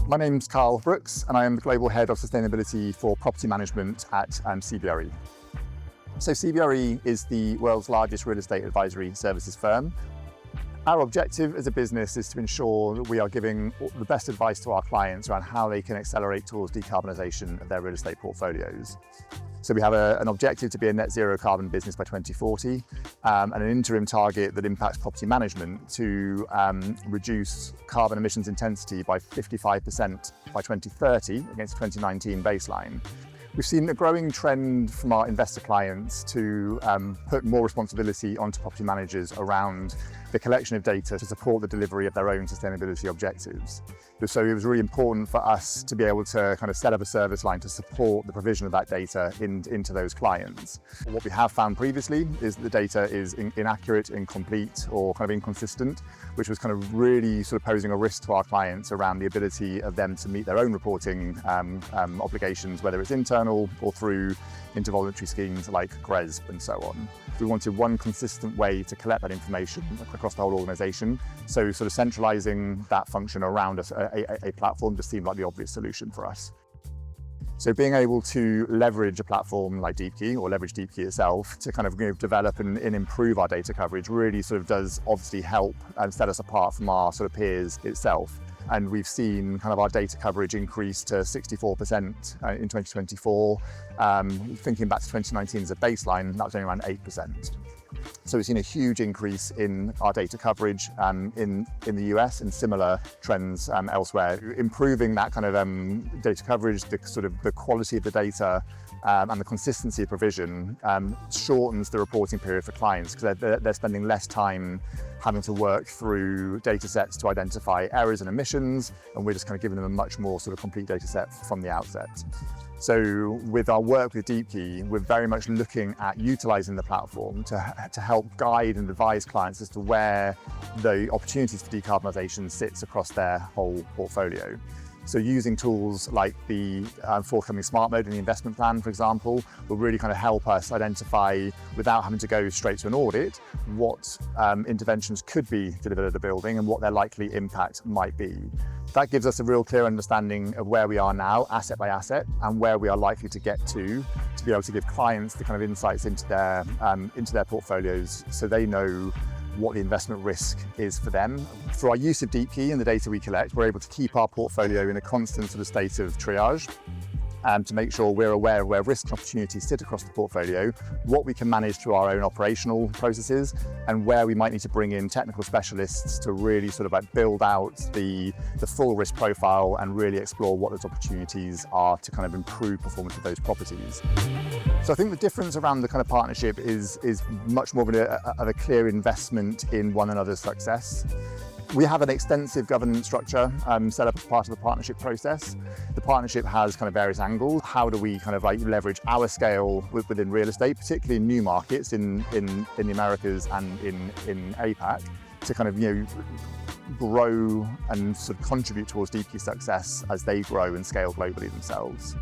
My name's Carl Brooks, and I am the Global Head of Sustainability for Property Management at CBRE. So CBRE is the world's largest real estate advisory services firm. Our objective as a business is to ensure that we are giving the best advice to our clients around how they can accelerate towards decarbonisation of their real estate portfolios. So we have an objective to be a net zero carbon business by 2040 and an interim target that impacts property management to reduce carbon emissions intensity by 55% by 2030 against the 2019 baseline. We've seen a growing trend from our investor clients to put more responsibility onto property managers around the collection of data to support the delivery of their own sustainability objectives. So it was really important for us to be able to kind of set up a service line to support the provision of that data into those clients. What we have found previously is that the data is inaccurate, incomplete, or kind of inconsistent, which was kind of really sort of posing a risk to our clients around the ability of them to meet their own reporting obligations, whether it's internal or through intervoluntary schemes like CRES and so on. We wanted one consistent way to collect that information across the whole organisation, so sort of centralising that function around a platform just seemed like the obvious solution for us. So being able to leverage a platform like Deepki, or leverage Deepki itself, to kind of develop and improve our data coverage really sort of does obviously help and set us apart from our sort of peers itself. And we've seen kind of our data coverage increase to 64% in 2024. Thinking back to 2019 as a baseline, that was only around 8%. So we've seen a huge increase in our data coverage in the US and similar trends elsewhere. Improving that kind of data coverage, the quality of the data and the consistency of provision shortens the reporting period for clients because they're spending less time having to work through data sets to identify errors and omissions, and we're just kind of giving them a much more sort of complete data set from the outset. So with our work with Deepki, we're very much looking at utilising the platform to help guide and advise clients as to where the opportunities for decarbonisation sits across their whole portfolio. So using tools like the forthcoming smart mode in the investment plan, for example, will really kind of help us identify, without having to go straight to an audit, what interventions could be delivered at a building and what their likely impact might be. That gives us a real clear understanding of where we are now, asset by asset, and where we are likely to get to be able to give clients the kind of insights into their portfolios so they know what the investment risk is for them. Through our use of Deepki and the data we collect, we're able to keep our portfolio in a constant sort of state of triage to make sure we're aware of where risks and opportunities sit across the portfolio, what we can manage through our own operational processes, and where we might need to bring in technical specialists to really sort of like build out the full risk profile and really explore what those opportunities are to kind of improve performance of those properties. So I think the difference around the kind of partnership is much more of a clear investment in one another's success. We have an extensive governance structure set up as part of the partnership process. The partnership has kind of various angles. How do we kind of like leverage our scale within real estate, particularly in new markets in the Americas and in APAC, to kind of grow and sort of contribute towards Deepki's success as they grow and scale globally themselves.